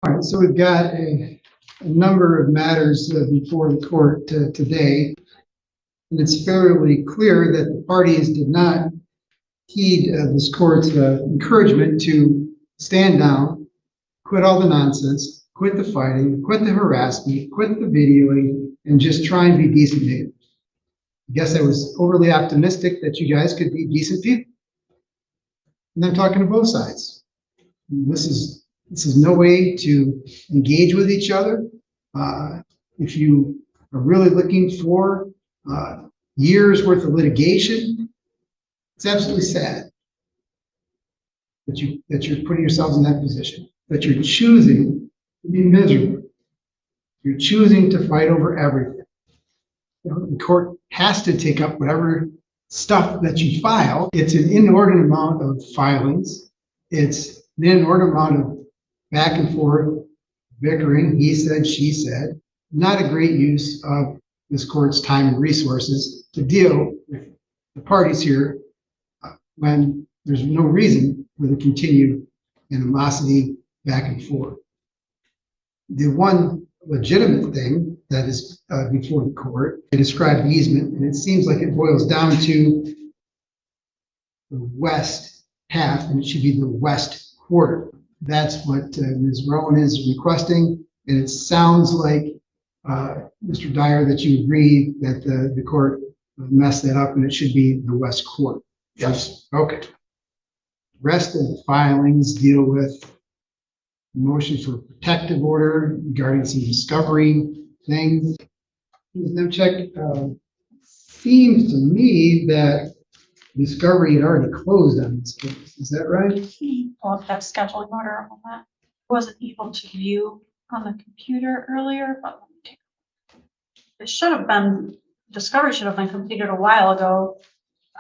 All right, so we've got a number of matters before the court today, and it's fairly clear that the parties did not heed this court's encouragement to stand down, quit all the nonsense, quit the fighting, quit the harassment, quit the videoing, and just try and be decent neighbors. I guess I was overly optimistic that you guys could be decent people. And I'm talking to both sides. This is no way to engage with each other. If you are really looking for years worth of litigation, it's absolutely sad that you're putting yourselves in that position, that you're choosing to be miserable. You're choosing to fight over everything. The court has to take up whatever stuff that you file. It's an inordinate amount of filings. It's an inordinate amount of back and forth, bickering, he said, she said. Not a great use of this court's time and resources to deal with the parties here when there's no reason for the continued animosity back and forth. The one legitimate thing that is before the court, I described the easement, and it seems like it boils down to the west half, and it should be the west quarter. That's what Ms. Rowan is requesting, and it sounds like, Mr. Dyer, that you agree that the court messed that up and it should be the west quarter. Yes. Okay. Rest of the filings deal with motion for protective order regarding some discovery things. Now check, seems to me that discovery had already closed on this case. Is that right? Pull up that scheduling order on that. Wasn't able to view on the computer earlier, but let me take a look. It should have been, discovery should have been completed a while ago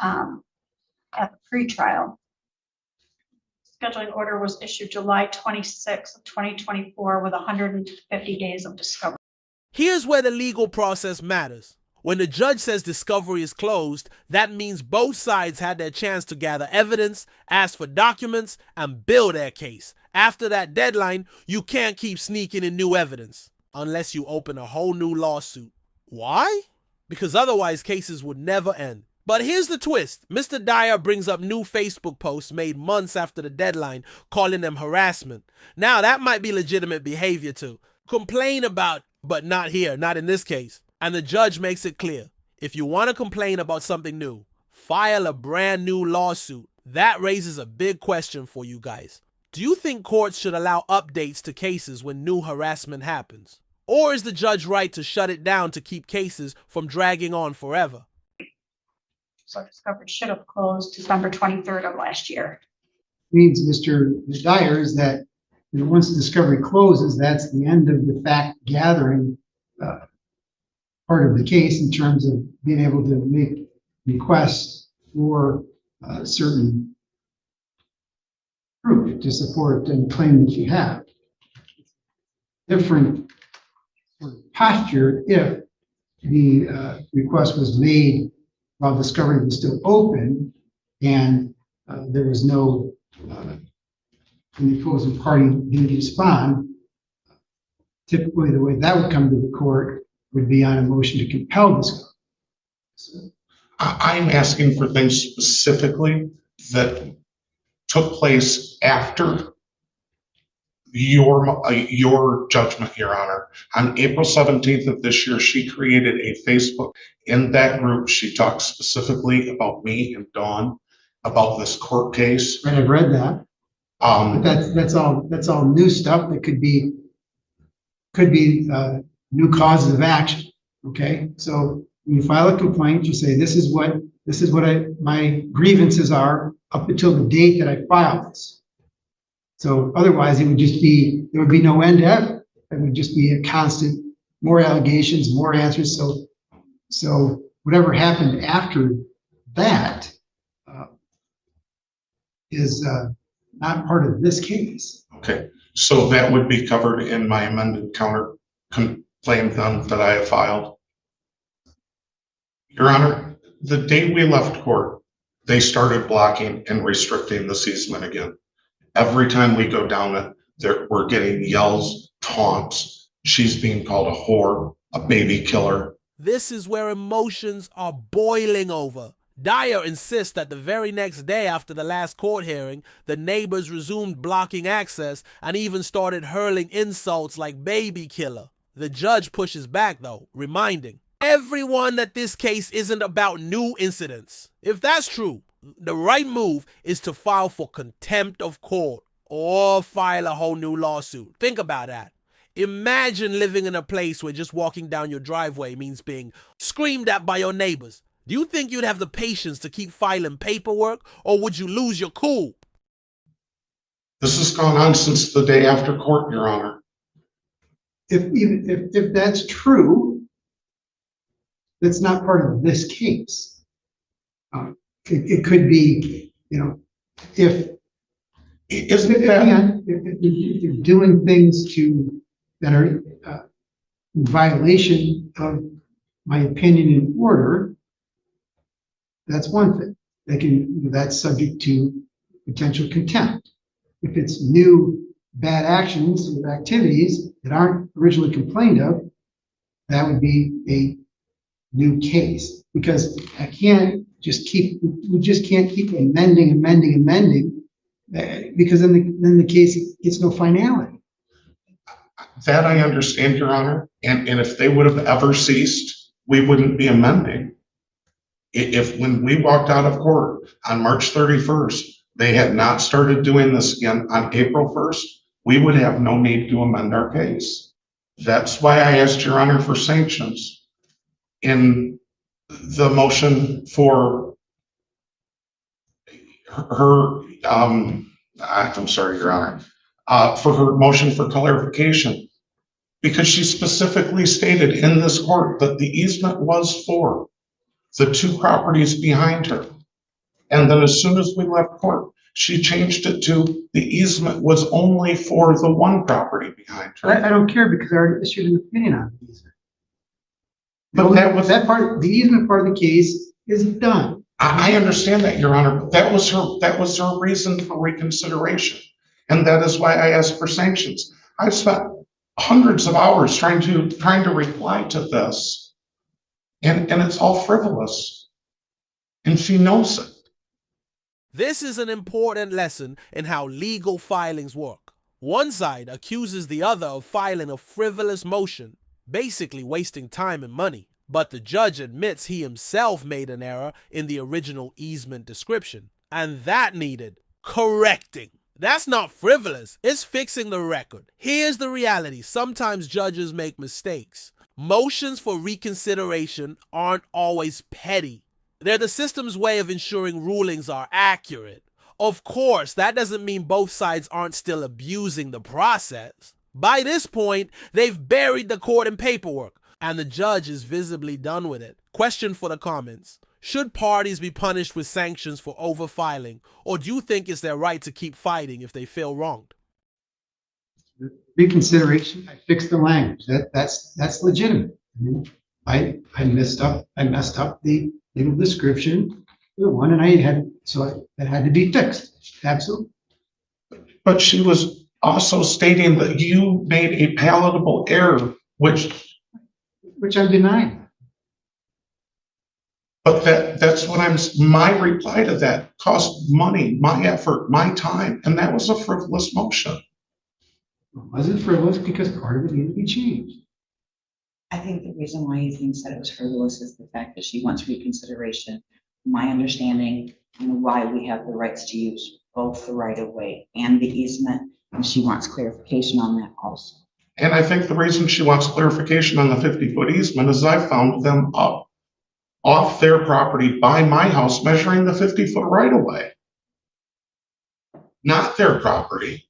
at the pre-trial. Scheduling order was issued July 26th of 2024 with 150 days of discovery. Here's where the legal process matters. When the judge says discovery is closed, that means both sides had their chance to gather evidence, ask for documents, and build their case. After that deadline, you can't keep sneaking in new evidence unless you open a whole new lawsuit. Why? Because otherwise cases would never end. But here's the twist. Mr. Dyer brings up new Facebook posts made months after the deadline, calling them harassment. Now that might be legitimate behavior to complain about, but not here, not in this case. And the judge makes it clear. If you want to complain about something new, file a brand new lawsuit. That raises a big question for you guys. Do you think courts should allow updates to cases when new harassment happens? Or is the judge right to shut it down to keep cases from dragging on forever? So discovery should have closed December 23rd of last year. Means, Mr. Dyer, is that once the discovery closes, that's the end of the fact gathering part of the case in terms of being able to make requests for certain proof to support and claim that you have. Different posture if the request was made while discovery was still open and there was no the opposing party didn't respond. Typically, the way that would come to the court would be on a motion to compel discovery. So, I'm asking for things specifically that took place after your judgment, Your Honor. On April 17th of this year, she created a Facebook. In that group, she talked specifically about me and Dawn, about this court case. right, I've read that. But that's all new stuff that could be new causes of action. Okay, so when you file a complaint, you say this is what my grievances are up until the date that I filed this. So otherwise, there would be no end to ever. It would just be a constant, more allegations, more answers. So whatever happened after that is not part of this case. Okay, so that would be covered in my amended counter complaint then that I have filed. Your Honor, the day we left court, they started blocking and restricting the easement again. Every time we go down it, We're getting yells, taunts. She's being called a whore, a baby killer. This is where emotions are boiling over. Dyer insists that the very next day after the last court hearing, the neighbors resumed blocking access and even started hurling insults like baby killer. The judge pushes back though, reminding everyone that this case isn't about new incidents. If that's true, the right move is to file for contempt of court or file a whole new lawsuit. Think about that. Imagine living in a place where just walking down your driveway means being screamed at by your neighbors. Do you think you'd have the patience to keep filing paperwork, or would you lose your cool? This has gone on since the day after court, Your Honor. If that's true, that's not part of this case. It could be, if Isn't that? if you're doing things that are in violation of my opinion and order, that's one thing. That's subject to potential contempt. If it's new bad actions or activities that aren't originally complained of, that would be a new case, because we just can't keep amending, because then the case gets no finality. That I understand, Your Honor. And if they would have ever ceased, we wouldn't be amending. If when we walked out of court on March 31st, they had not started doing this again on April 1st, we would have no need to amend our case. That's why I asked Your Honor for sanctions in the motion for her, I'm sorry, Your Honor, for her motion for clarification, because she specifically stated in this court that the easement was for the two properties behind her. And then as soon as we left court, she changed it to the easement was only for the one property behind her. I don't care, because I already issued an opinion on the easement. But that part, the easement part of the case is done. I understand that, Your Honor, but that was her reason for reconsideration. And that is why I asked for sanctions. I've spent hundreds of hours trying to reply to this. And it's all frivolous. And she knows it. This is an important lesson in how legal filings work. One side accuses the other of filing a frivolous motion, basically wasting time and money. But the judge admits he himself made an error in the original easement description, and that needed correcting. That's not frivolous, it's fixing the record. Here's the reality: sometimes judges make mistakes. Motions for reconsideration aren't always petty. They're the system's way of ensuring rulings are accurate. Of course, that doesn't mean both sides aren't still abusing the process. By this point, they've buried the court in paperwork, and the judge is visibly done with it. Question for the comments: should parties be punished with sanctions for overfiling, or do you think it's their right to keep fighting if they feel wronged? Reconsideration, I fixed the language. That's legitimate. I messed up the legal description, the one, and it had to be fixed. Absolutely. But she was also stating that you made a palatable error, which I'm denying. But that's what my reply to that cost money, my effort, my time, and that was a frivolous motion. It wasn't frivolous because part of it needed to be changed. I think the reason why he thinks that it was frivolous is the fact that she wants reconsideration. My understanding and why we have the rights to use both the right of way and the easement, and she wants clarification on that also. And I think the reason she wants clarification on the 50-foot easement is I found them up off their property by my house measuring the 50-foot right of way, not their property.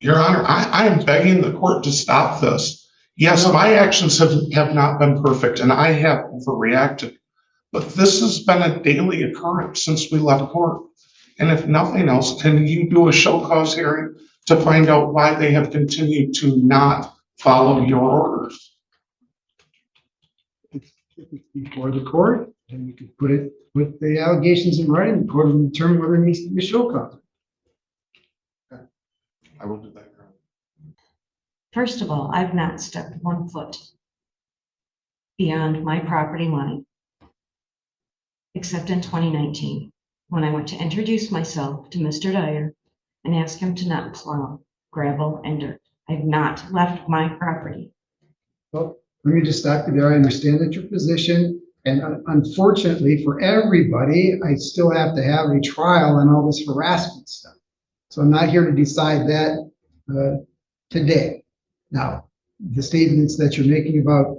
Your Honor, I am begging the court to stop this. Yes, my actions have not been perfect and I have overreacted, but this has been a daily occurrence since we left court. And if nothing else, can you do a show cause hearing to find out why they have continued to not follow your orders? Before the court, and you could put the allegations in writing. The court will determine whether it needs to be a show cause. I will do that, Your Honor. First of all, I've not stepped 1 foot beyond my property line, except in 2019, when I went to introduce myself to Mr. Dyer and ask him to not plow gravel and dirt. I've not left my property. Well, let me just stop you there. I understand that your position, and unfortunately for everybody, I still have to have a trial on all this harassment stuff. So I'm not here to decide that today. Now, the statements that you're making about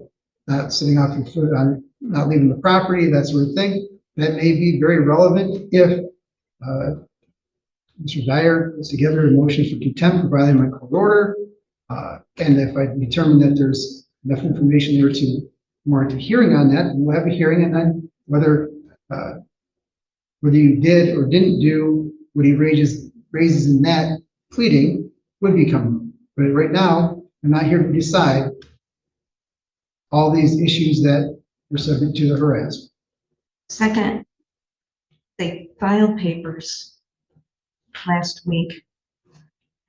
not sitting off your foot on not leaving the property, that sort of thing, that may be very relevant if Mr. Dyer puts together a motion for contempt for violating my court order. And if I determine that there's enough information there to warrant a hearing on that, we'll have a hearing, and then whether you did or didn't do what he raises in that pleading would become. But right now, I'm not here to decide all these issues that were subject to the harassment. Second, they filed papers last week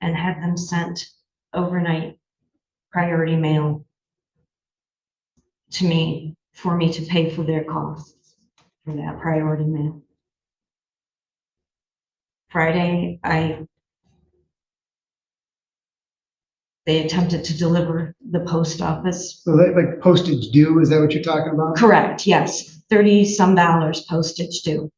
and had them sent overnight priority mail to me for me to pay for their costs for that priority mail. Friday, they attempted to deliver the post office. So that, like postage due, is that what you're talking about? Correct, yes. $30-some postage due.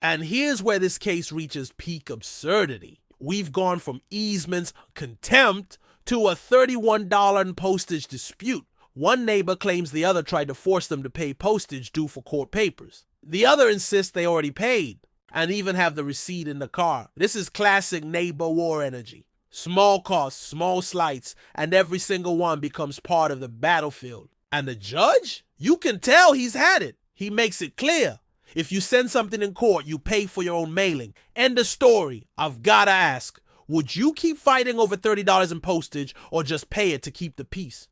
And here's where this case reaches peak absurdity. We've gone from easements, contempt, to a $31 in postage dispute. One neighbor claims the other tried to force them to pay postage due for court papers. The other insists they already paid and even have the receipt in the car. This is classic neighbor war energy. Small costs, small slights, and every single one becomes part of the battlefield. And the judge? You can tell he's had it. He makes it clear. If you send something in court, you pay for your own mailing. End of story. I've gotta ask, would you keep fighting over $30 in postage or just pay it to keep the peace?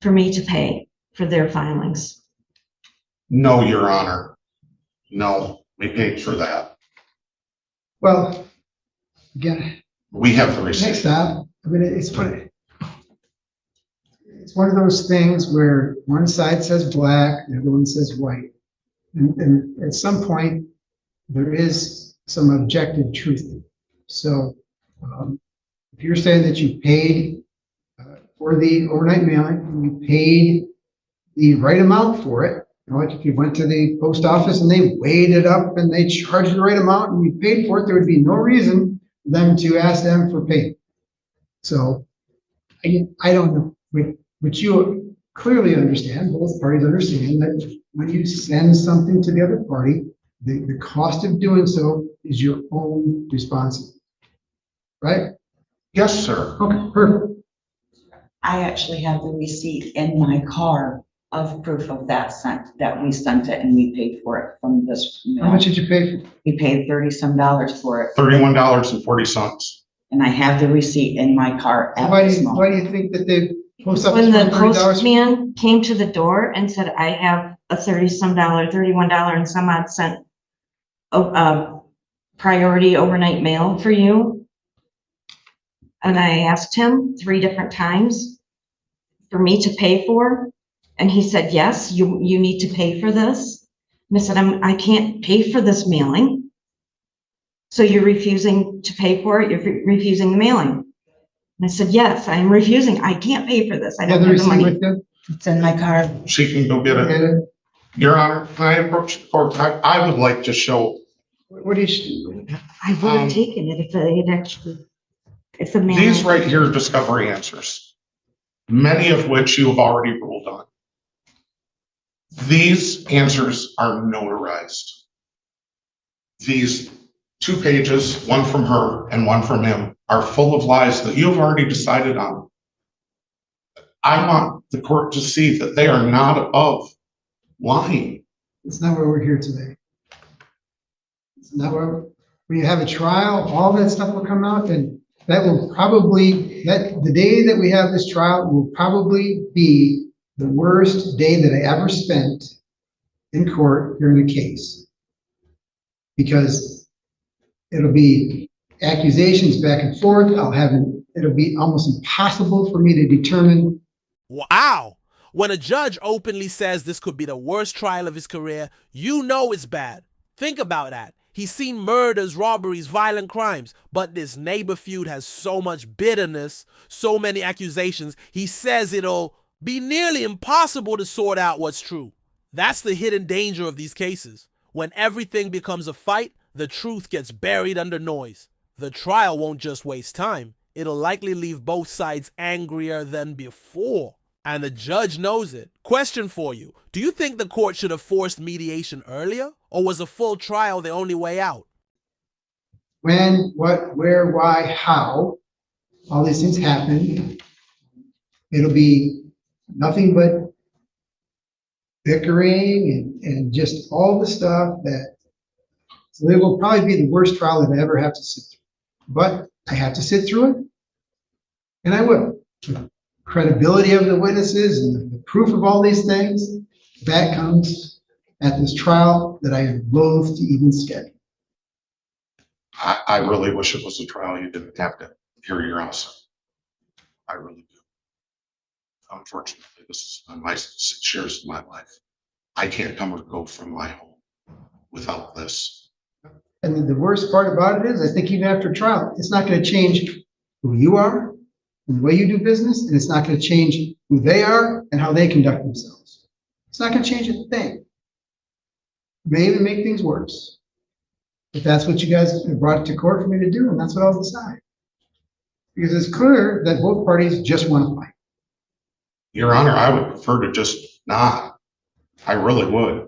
For me to pay for their filings. No, Your Honor. No, we paid for that. Well, again, We have the next receipt. stop. I mean, it's funny. It's one of those things where one side says black, the other one says white. And at some point, there is some objective truth. So if you're saying that you paid for the overnight mailing, and you paid the right amount for it, you know, like if you went to the post office and they weighed it up and they charged the right amount and you paid for it, there would be no reason for them to ask them for payment. So I don't know, but you clearly understand, both parties understand that when you send something to the other party, the cost of doing so is your own responsibility, right? Yes, sir. Okay, perfect. I actually have the receipt in my car of proof of that we sent it and we paid for it from this. How much did you pay for? We paid $30-some for it. $31.40. And I have the receipt in my car at Why this do moment. you think that the post office When the wanted $30? postman came to the door and said, I have a $30-some, $31 and some odd cent priority overnight mail for you. And I asked him 3 different times for me to pay for. And he said, yes, you need to pay for this. And I said, I can't pay for this mailing. So you're refusing to pay for it? You're refusing the mailing? And I said, yes, I'm refusing. I can't pay for this. I You have don't the have the receipt money. with you? It's in my car. She can go get it. And Your Honor, can I approach the court? I would like to show what do you? I would have taken it if it had actually, if the mailing. these right here are discovery answers, many of which you have already ruled on. These answers are notarized. These 2 pages, one from her and one from him, are full of lies that you have already decided on. I want the court to see that they are not above lying. It's not why we're here today. It's not where, when you have a trial, all that stuff will come out, and that will probably, the day that we have this trial will probably be the worst day that I ever spent in court hearing a case. Because it'll be accusations back and forth. It'll be almost impossible for me to determine. Wow. When a judge openly says this could be the worst trial of his career, you know it's bad. Think about that. He's seen murders, robberies, violent crimes, but this neighbor feud has so much bitterness, so many accusations, he says it'll be nearly impossible to sort out what's true. That's the hidden danger of these cases. When everything becomes a fight, the truth gets buried under noise. The trial won't just waste time. It'll likely leave both sides angrier than before. And the judge knows it. Question for you. Do you think the court should have forced mediation earlier? Or was a full trial the only way out? When, what, where, why, how, all these things happen. It'll be nothing but bickering and just all the stuff that, so it will probably be the worst trial that I ever have to sit through. But I have to sit through it, and I will. Credibility of the witnesses and the proof of all these things, that comes at this trial that I am loath to even schedule. I really wish it was a trial you didn't have to hear your answer. I really do. Unfortunately, this is my 6 years of my life. I can't come or go from my home without this. And the worst part about it is, I think even after trial, it's not going to change who you are and the way you do business, and it's not going to change who they are and how they conduct themselves. It's not going to change a thing. It may even make things worse. But that's what you guys have brought to court for me to do, and that's what I'll decide. Because it's clear that both parties just want to fight. Your Honor, I would prefer to just not. I really would.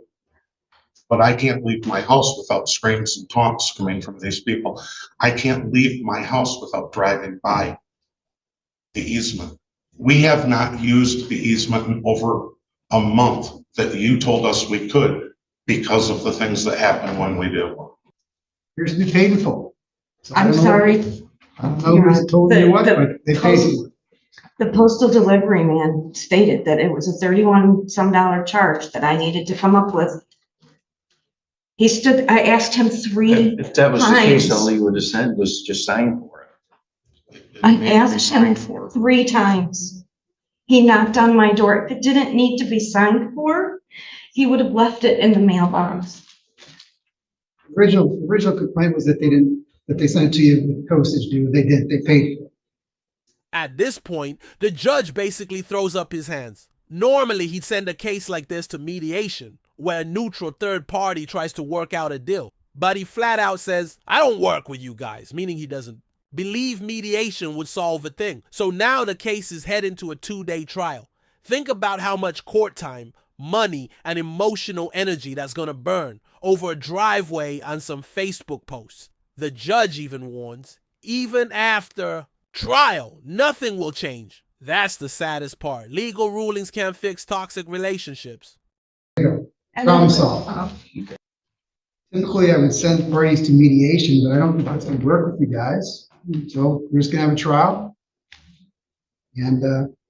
But I can't leave my house without screams and taunts coming from these people. I can't leave my house without driving by the easement. We have not used the easement in over a month that you told us we could because of the things that happen when we do. Here's to be paid in full. So I I'm don't know- sorry. I don't know who's told you what, but they paid you. The postal delivery man stated that it was a $31 some charge that I needed to come up with. I asked him three If that was the case, times. all he would have said was just sign for it. I asked him 3 times. He knocked on my door. If it didn't need to be signed for, he would have left it in the mailbox. Original complaint was that they sent it to you with postage due. They did, they paid for it. At this point, the judge basically throws up his hands. Normally, he'd send a case like this to mediation, where a neutral third party tries to work out a deal. But he flat out says, I don't work with you guys, meaning he doesn't believe mediation would solve a thing. So now the case is heading to a 2-day trial. Think about how much court time, money, and emotional energy that's going to burn over a driveway and some Facebook posts. The judge even warns, even after trial, nothing will change. That's the saddest part. Legal rulings can't fix toxic relationships. Problem solved. Typically, I would send parties to mediation, but I don't think that's going to work with you guys. So we're just going to have a trial, and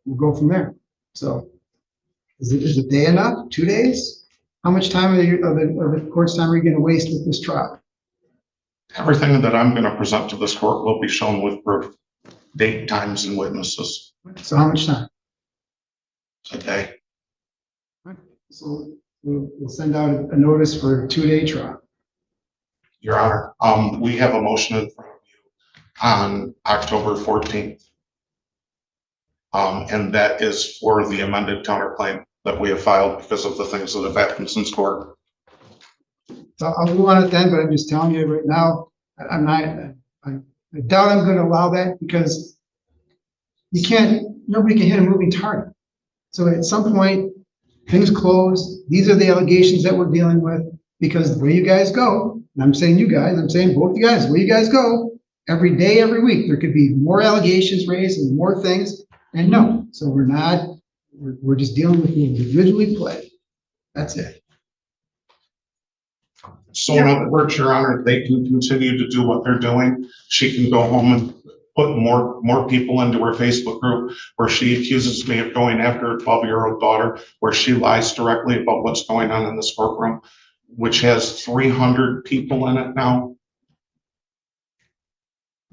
we'll go from there. So, is a day enough? 2 days? How much time of the court's time are you going to waste with this trial? Everything that I'm going to present to this court will be shown with proof, date, times, and witnesses. So how much time? A day. So we'll send out a notice for a 2-day trial. Your Honor, we have a motion in front of you on October 14th. And that is for the amended counterclaim that we have filed because of the things that have happened since court. So I'll move on it then, but I'm just telling you right now, I doubt I'm going to allow that because nobody can hit a moving target. So at some point, things close. These are the allegations that we're dealing with because the way you guys go, and I'm saying you guys, I'm saying both you guys, the way you guys go, every day, every week, there could be more allegations raised and more things. And no, so we're just dealing with the individually pled. That's it. So in other words, Your Honor, they can continue to do what they're doing. She can go home and put more people into her Facebook group where she accuses me of going after her 12-year-old daughter, where she lies directly about what's going on in this courtroom, which has 300 people in it now.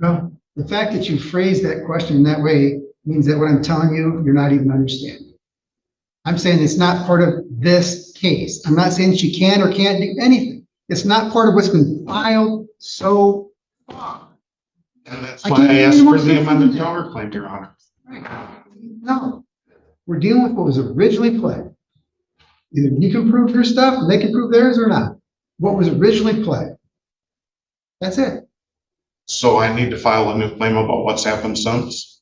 Well, the fact that you phrase that question in that way means that what I'm telling you, you're not even understanding. I'm saying it's not part of this case. I'm not saying she can or can't do anything. It's not part of what's been filed so far. And that's I why can't I give you asked any more for the amended information. counterclaim, Your Honor. No, we're dealing with what was originally pled. Either you can prove your stuff and they can prove theirs or not. What was originally pled. That's it. So I need to file a new claim about what's happened since?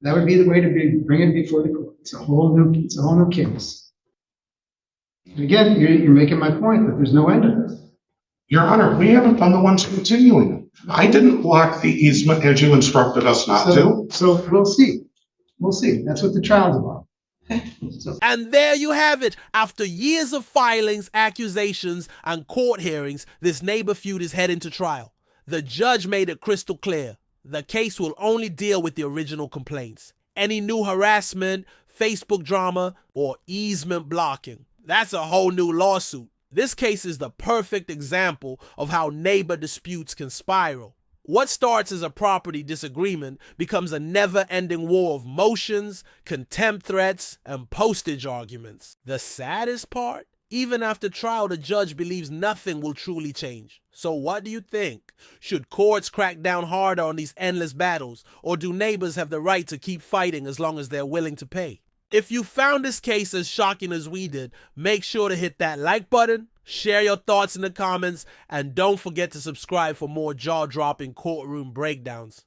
That would be the way to bring it before the court. It's a whole new case. And again, you're making my point that there's no end to this. Your Honor, we haven't been the ones continuing it. I didn't block the easement as you instructed us not to. So we'll see. We'll see. That's what the trial's about. So, And there you have it. After years of filings, accusations, and court hearings, this neighbor feud is heading to trial. The judge made it crystal clear. The case will only deal with the original complaints. Any new harassment, Facebook drama, or easement blocking, that's a whole new lawsuit. This case is the perfect example of how neighbor disputes can spiral. What starts as a property disagreement becomes a never-ending war of motions, contempt threats, and postage arguments. The saddest part? Even after trial, the judge believes nothing will truly change. So what do you think? Should courts crack down harder on these endless battles, or do neighbors have the right to keep fighting as long as they're willing to pay? If you found this case as shocking as we did, make sure to hit that like button, share your thoughts in the comments, and don't forget to subscribe for more jaw-dropping courtroom breakdowns.